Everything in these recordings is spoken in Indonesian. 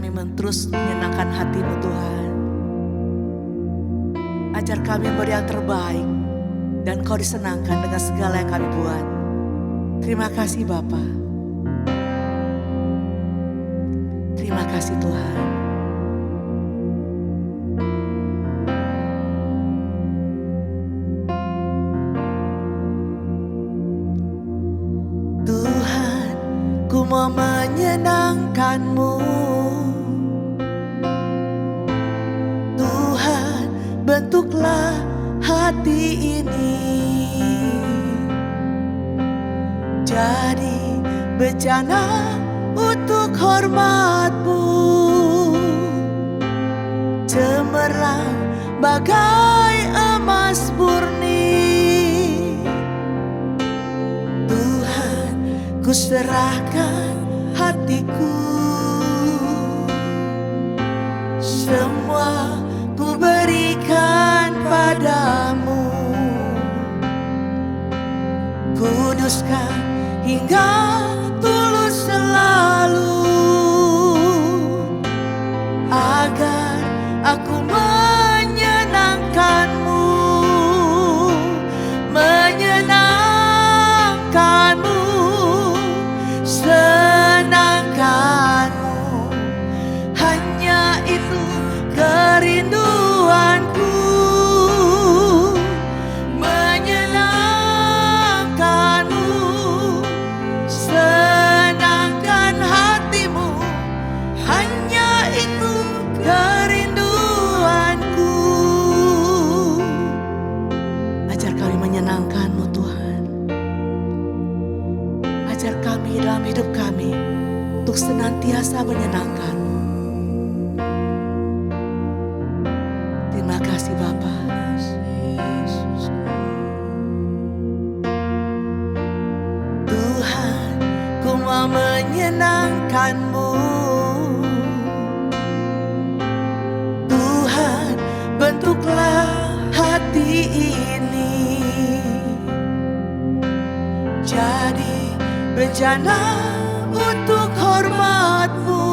kami terus menyenangkan hati-Mu Tuhan. Ajar kami memberi yang terbaik dan Kau disenangkan dengan segala yang kami buat. Terima kasih Bapa. Terima kasih Tuhan. Tuhan, ku mau menyenangkan-Mu. Tuhan, bentuklah hati ini jadi bejana untuk hormat-Mu, cemerlang bagai emas murni. Tuhan, ku serahkan hatiku, semua ku berikan padamu. Kuduskan hingga tulus selalu, agar aku menyenangkan-Mu, menyenangkan-Mu, senangkan-Mu. Hanya itu kerinduanku, menyenangkan-Mu, senangkan hati-Mu. Hanya itu kerinduanku. Ajar kami menyenangkan-Mu Tuhan. Ajar kami dalam hidup kami untuk senantiasa menyenangkan-Mu. Terima kasih Bapa. Tuhan, ku mau menyenangkan-Mu. Tuhan, bentuklah hati ini jadi bejana untuk hormat-Mu,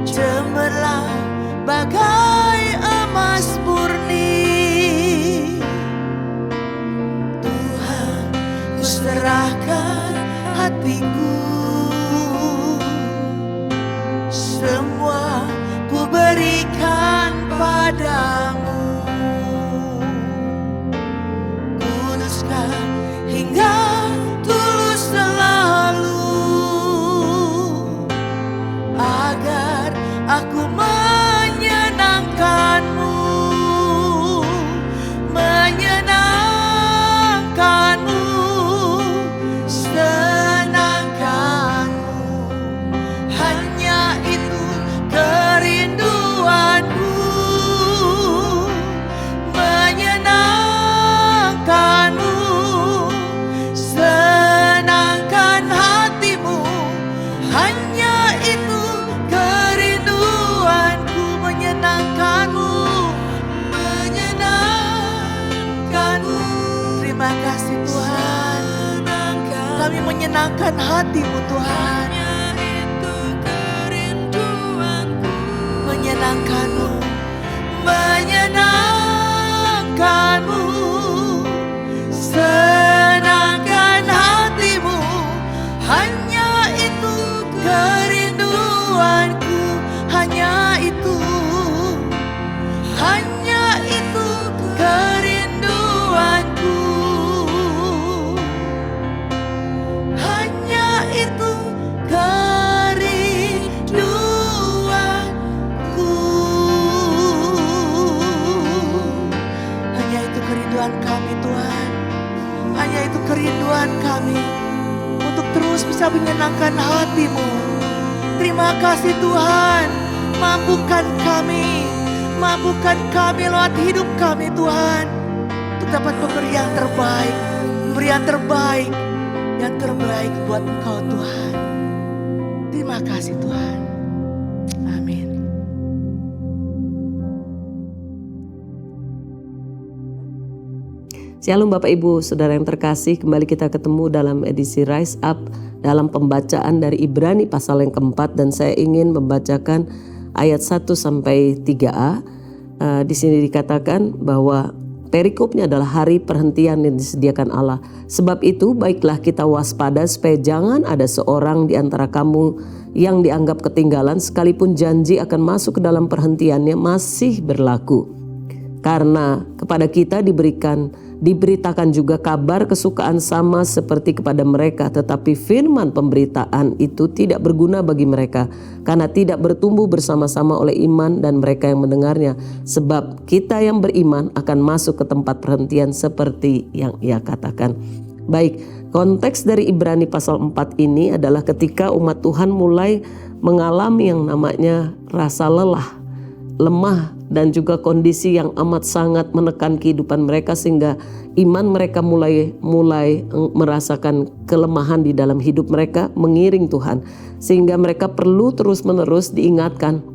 cemerlang bagai emas murni. Tuhan, ku serahkan hatiku, semua ku berikan padamu. Kuduskan hingga tulus selalu, agar aku menyenangkan-Mu, menyenangkan-Mu, senangkan-Mu. Hanya itu kerinduanku, menyenangkan-Mu, senangkan hati-Mu. Hanya itu kerinduanku, menyenangkan-Mu, menyenangkan-Mu. Terima kasih Tuhan, kami menyenangkan hati-Mu Tuhan, menyenangkan-Mu, menyenangkan-Mu, senangkan hati-Mu. Hanya itu kerinduanku, hanya itu, hanya itu kerinduanku, hanya itu kerinduanku. Hanya itu kerinduan kami Tuhan, hanya itu kerinduan kami untuk terus bisa menyenangkan hati-Mu. Terima kasih Tuhan, mampukan kami lewat hidup kami Tuhan, untuk dapat memberi yang terbaik, memberi yang terbaik, yang terbaik buat Engkau Tuhan. Terima kasih Tuhan. Amin. Shalom Bapak Ibu, Saudara yang terkasih, kembali kita ketemu dalam edisi Rise Up dalam pembacaan dari Ibrani pasal yang keempat, dan saya ingin membacakan ayat 1 sampai 3a. Di sini dikatakan bahwa perikopnya adalah hari perhentian yang disediakan Allah. Sebab itu baiklah kita waspada supaya jangan ada seorang di antara kamu yang dianggap ketinggalan, sekalipun janji akan masuk ke dalam perhentiannya masih berlaku. Karena kepada kita diberitakan juga kabar kesukaan sama seperti kepada mereka, tetapi firman pemberitaan itu tidak berguna bagi mereka, karena tidak bertumbuh bersama-sama oleh iman dan mereka yang mendengarnya. Sebab kita yang beriman akan masuk ke tempat perhentian seperti yang ia katakan. Baik, konteks dari Ibrani pasal 4 ini adalah ketika umat Tuhan mulai mengalami yang namanya rasa lelah, lemah, dan juga kondisi yang amat sangat menekan kehidupan mereka, sehingga iman mereka mulai merasakan kelemahan di dalam hidup mereka mengiring Tuhan, sehingga mereka perlu terus-menerus diingatkan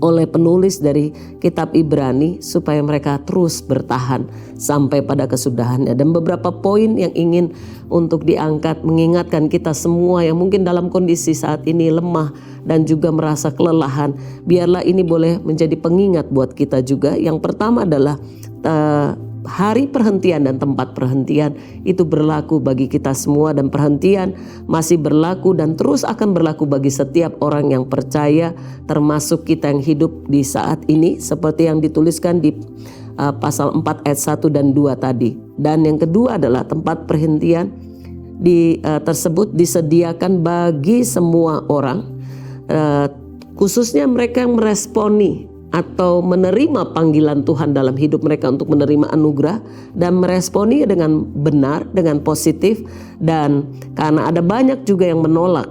oleh penulis dari kitab Ibrani supaya mereka terus bertahan sampai pada kesudahannya. Dan beberapa poin yang ingin untuk diangkat mengingatkan kita semua yang mungkin dalam kondisi saat ini lemah dan juga merasa kelelahan, biarlah ini boleh menjadi pengingat buat kita juga. Yang pertama adalah hari perhentian dan tempat perhentian itu berlaku bagi kita semua, dan perhentian masih berlaku dan terus akan berlaku bagi setiap orang yang percaya, termasuk kita yang hidup di saat ini, seperti yang dituliskan di pasal 4 ayat 1 dan 2 tadi. Dan yang kedua adalah tempat perhentian tersebut disediakan bagi semua orang, khususnya mereka yang meresponi atau menerima panggilan Tuhan dalam hidup mereka untuk menerima anugerah dan meresponi dengan benar, dengan positif. Dan karena ada banyak juga yang menolak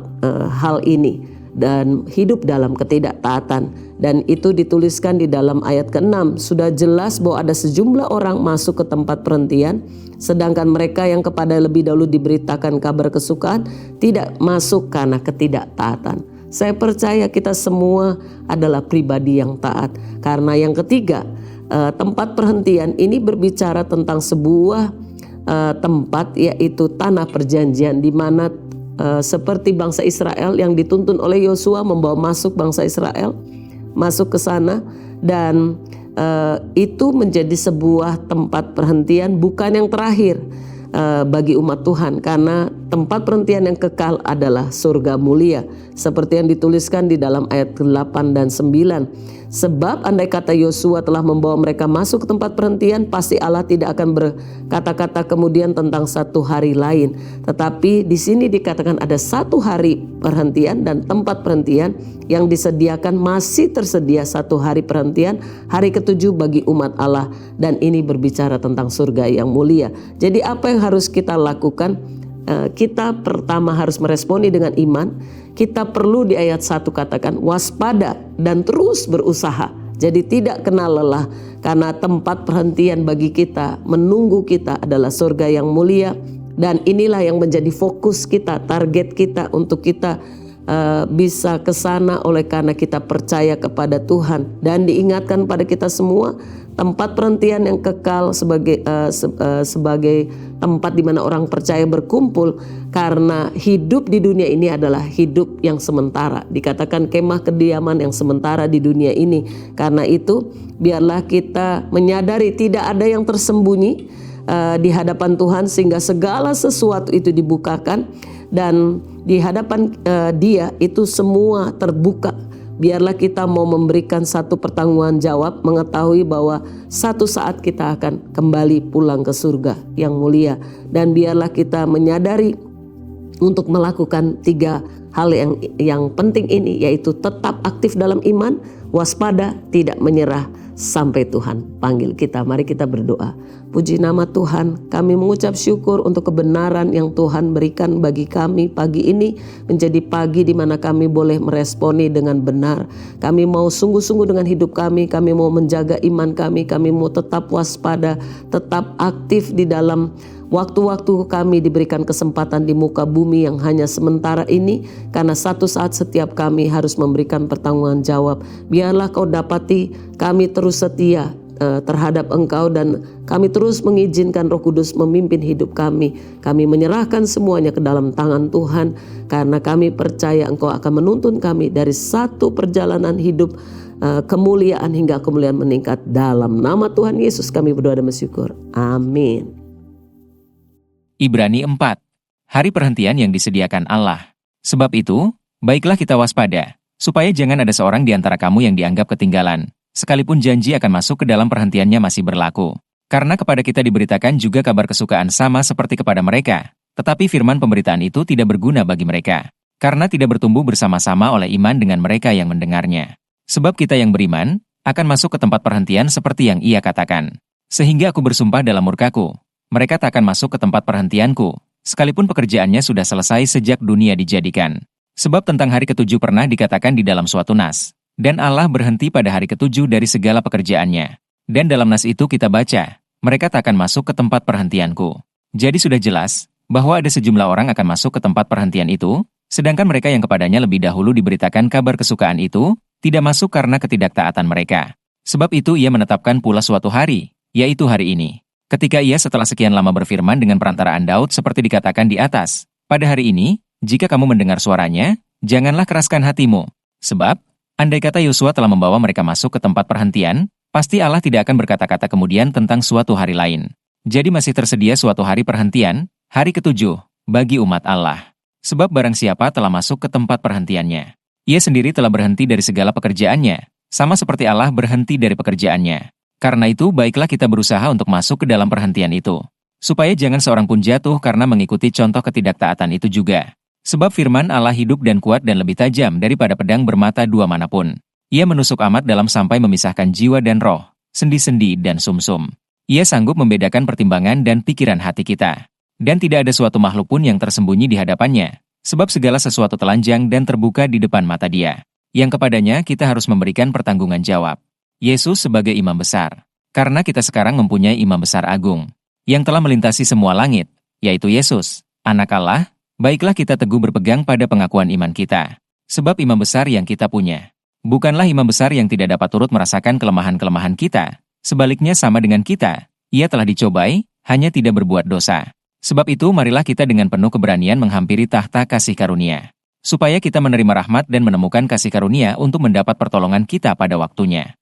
hal ini dan hidup dalam ketidaktaatan, dan itu dituliskan di dalam ayat ke-6. Sudah jelas bahwa ada sejumlah orang masuk ke tempat perhentian, sedangkan mereka yang kepada lebih dahulu diberitakan kabar kesukaan tidak masuk karena ketidaktaatan. Saya percaya kita semua adalah pribadi yang taat. Karena yang ketiga, tempat perhentian ini berbicara tentang sebuah tempat, yaitu tanah perjanjian, di mana seperti bangsa Israel yang dituntun oleh Yosua membawa masuk bangsa Israel masuk ke sana, dan itu menjadi sebuah tempat perhentian bukan yang terakhir bagi umat Tuhan, karena tempat perhentian yang kekal adalah surga mulia, seperti yang dituliskan di dalam ayat 8 dan 9. Sebab andai kata Yosua telah membawa mereka masuk ke tempat perhentian, pasti Allah tidak akan berkata-kata kemudian tentang satu hari lain. Tetapi di sini dikatakan ada satu hari perhentian, dan tempat perhentian yang disediakan masih tersedia satu hari perhentian, hari ke-7 bagi umat Allah, dan ini berbicara tentang surga yang mulia. Jadi apa yang harus kita lakukan? Kita pertama harus meresponi dengan iman. Kita perlu di ayat 1 katakan waspada dan terus berusaha. Jadi tidak kenal lelah, karena tempat perhentian bagi kita, menunggu kita adalah surga yang mulia. Dan inilah yang menjadi fokus kita, target kita untuk kita bisa ke sana oleh karena kita percaya kepada Tuhan. Dan diingatkan pada kita semua, tempat perhentian yang kekal sebagai tempat di mana orang percaya berkumpul, karena hidup di dunia ini adalah hidup yang sementara. Dikatakan kemah kediaman yang sementara di dunia ini. Karena itu biarlah kita menyadari tidak ada yang tersembunyi di hadapan Tuhan, sehingga segala sesuatu itu dibukakan, dan di hadapan Dia itu semua terbuka. Biarlah kita mau memberikan satu pertanggungan jawab, mengetahui bahwa satu saat kita akan kembali pulang ke surga yang mulia. Dan biarlah kita menyadari untuk melakukan 3 hal yang penting ini, yaitu tetap aktif dalam iman, waspada, tidak menyerah sampai Tuhan panggil kita. Mari kita berdoa. Puji nama Tuhan, kami mengucap syukur untuk kebenaran yang Tuhan berikan bagi kami pagi ini, menjadi pagi di mana kami boleh meresponi dengan benar. Kami mau sungguh-sungguh dengan hidup kami mau menjaga iman kami mau tetap waspada, tetap aktif di dalam waktu-waktu kami diberikan kesempatan di muka bumi yang hanya sementara ini, karena satu saat setiap kami harus memberikan pertanggungan jawab. Biarlah Kau dapati kami terus setia terhadap Engkau, dan kami terus mengizinkan Roh Kudus memimpin hidup kami. Kami menyerahkan semuanya ke dalam tangan Tuhan, karena kami percaya Engkau akan menuntun kami dari satu perjalanan hidup kemuliaan hingga kemuliaan meningkat. Dalam nama Tuhan Yesus kami berdoa dan bersyukur. Amin. Ibrani 4. Hari perhentian yang disediakan Allah. Sebab itu, baiklah kita waspada, supaya jangan ada seorang di antara kamu yang dianggap ketinggalan, sekalipun janji akan masuk ke dalam perhentiannya masih berlaku. Karena kepada kita diberitakan juga kabar kesukaan sama seperti kepada mereka, tetapi firman pemberitaan itu tidak berguna bagi mereka, karena tidak bertumbuh bersama-sama oleh iman dengan mereka yang mendengarnya. Sebab kita yang beriman akan masuk ke tempat perhentian seperti yang ia katakan. Sehingga aku bersumpah dalam murkaku, mereka tak akan masuk ke tempat perhentianku, sekalipun pekerjaannya sudah selesai sejak dunia dijadikan. Sebab tentang hari ketujuh pernah dikatakan di dalam suatu nas, dan Allah berhenti pada hari ketujuh dari segala pekerjaannya. Dan dalam nas itu kita baca, mereka tak akan masuk ke tempat perhentianku. Jadi sudah jelas bahwa ada sejumlah orang akan masuk ke tempat perhentian itu, sedangkan mereka yang kepadanya lebih dahulu diberitakan kabar kesukaan itu, tidak masuk karena ketidaktaatan mereka. Sebab itu ia menetapkan pula suatu hari, yaitu hari ini, ketika ia setelah sekian lama berfirman dengan perantaraan Daud seperti dikatakan di atas, pada hari ini, jika kamu mendengar suaranya, janganlah keraskan hatimu. Sebab, andai kata Yosua telah membawa mereka masuk ke tempat perhentian, pasti Allah tidak akan berkata-kata kemudian tentang suatu hari lain. Jadi masih tersedia suatu hari perhentian, hari ketujuh, bagi umat Allah. Sebab barang siapa telah masuk ke tempat perhentiannya, ia sendiri telah berhenti dari segala pekerjaannya, sama seperti Allah berhenti dari pekerjaannya. Karena itu baiklah kita berusaha untuk masuk ke dalam perhentian itu, supaya jangan seorang pun jatuh karena mengikuti contoh ketidaktaatan itu juga. Sebab firman Allah hidup dan kuat dan lebih tajam daripada pedang bermata dua manapun. Ia menusuk amat dalam sampai memisahkan jiwa dan roh, sendi-sendi dan sumsum. Ia sanggup membedakan pertimbangan dan pikiran hati kita. Dan tidak ada suatu makhluk pun yang tersembunyi di hadapannya, sebab segala sesuatu telanjang dan terbuka di depan mata Dia, yang kepadanya kita harus memberikan pertanggungan jawab. Yesus sebagai imam besar. Karena kita sekarang mempunyai imam besar agung, yang telah melintasi semua langit, yaitu Yesus, Anak Allah, baiklah kita teguh berpegang pada pengakuan iman kita. Sebab imam besar yang kita punya, bukanlah imam besar yang tidak dapat turut merasakan kelemahan-kelemahan kita. Sebaliknya sama dengan kita, ia telah dicobai, hanya tidak berbuat dosa. Sebab itu marilah kita dengan penuh keberanian menghampiri tahta kasih karunia, supaya kita menerima rahmat dan menemukan kasih karunia untuk mendapat pertolongan kita pada waktunya.